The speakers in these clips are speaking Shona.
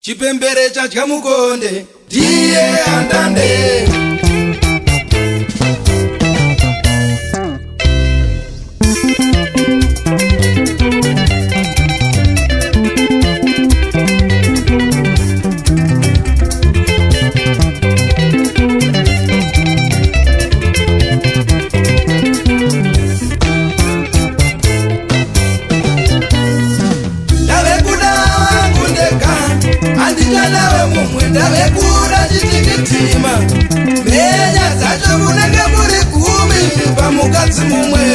Chipembere chadya mukonde ndiye andande. Ndave kuda chitikitima menya dzacho munenge muri 10 pamukadzi mumwe.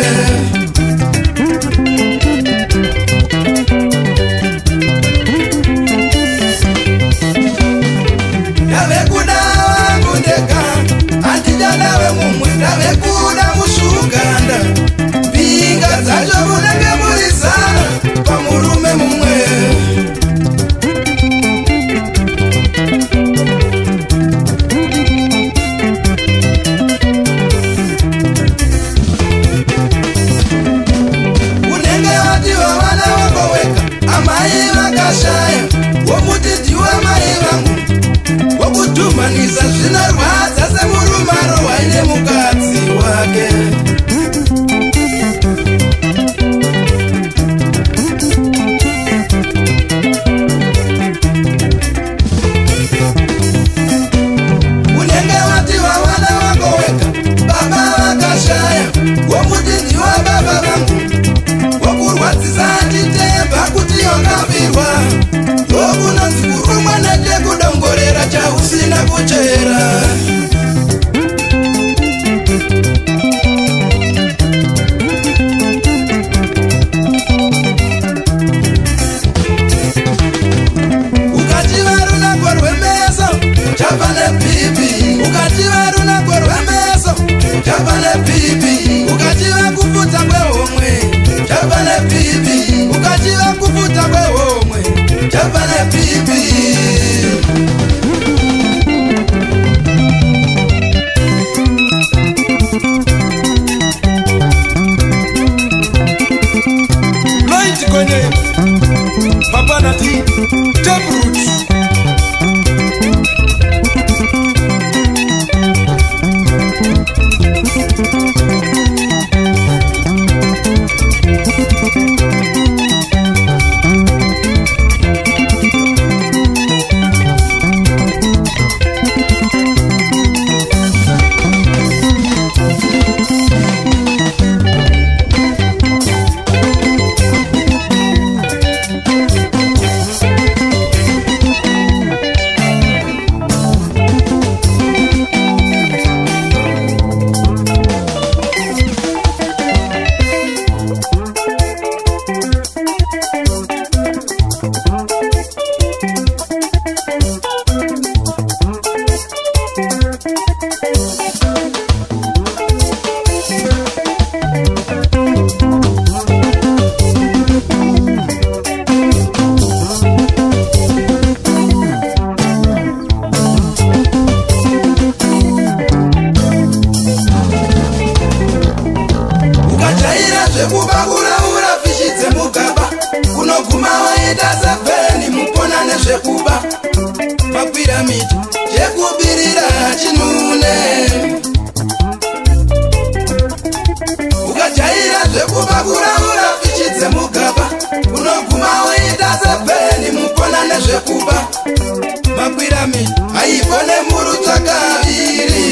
Ndave kuda wangu ndega handichanave mumwe. Ndave kuda mushuganda mbinga dzacho munenge muri 100 pamurume mumwe. Wokutumanisa zvinorwadza semurumaro waine mukadzi wake. Unenge wati wawana wako weka baba vakashaya womuti ndiwa baba vangu. Wokurwadzisa nditemba kuti yongavirwa ndokunonzi kurumwa nechekudongorera chausina kuchera. Ukachiva runako rwemeso uchabva nepipi. Ukachiva runako rwemeso uchabva nepipi. Ukachiva kupfuta kwehomwe uchabva nepipi. Ukachiva kupfuta kwehomwe uchabva nepipi. Light kwenye papanati taproot. Zvekuba mapiramidi zvekubirira chinune. Ukajaira zvekuba kuraura fishi dzemugaba unoguma waita sepeni mupona nezvekuba mapiramidi haifone murutsa kaviri.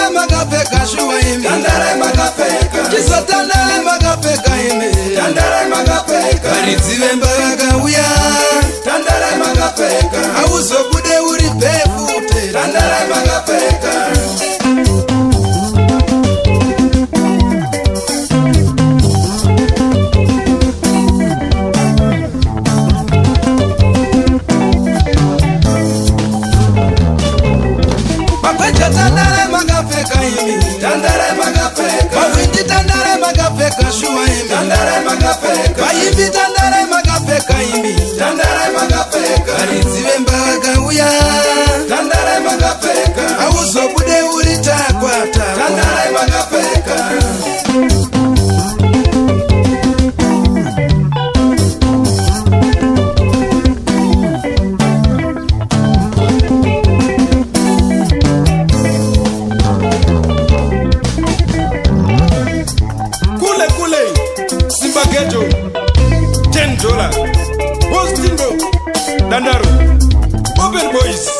tandara magapeka shuwa imi tandara magapeka chiso tandara magapeka imi tandara magapeka aridzive mbaga uya tandara magapeka auzo bude uri pefute tandara magapeka tandara magapeka imi tandara magapeka mawindi tandara magapeka shuwa imi tandara magapeka mayimbi tandara magapeka imi tandara magapeka aridzive mbaga uya tandara magapeka auzobude uri takwata tandara magapeka $10 Postindo Dandaro Open Boys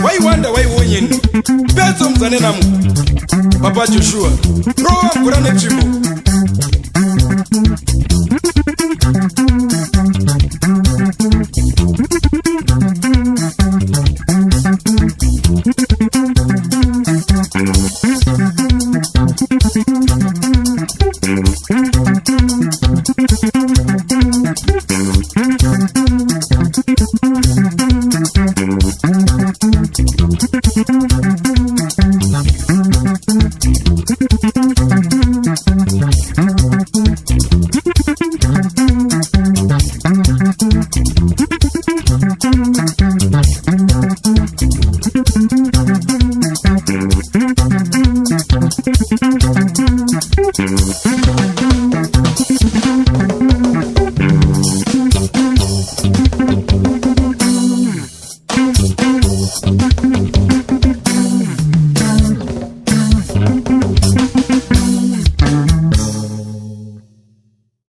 Why wonder why wonyin Bezo mzane namu Papa Joshua Roa mkurane chimbo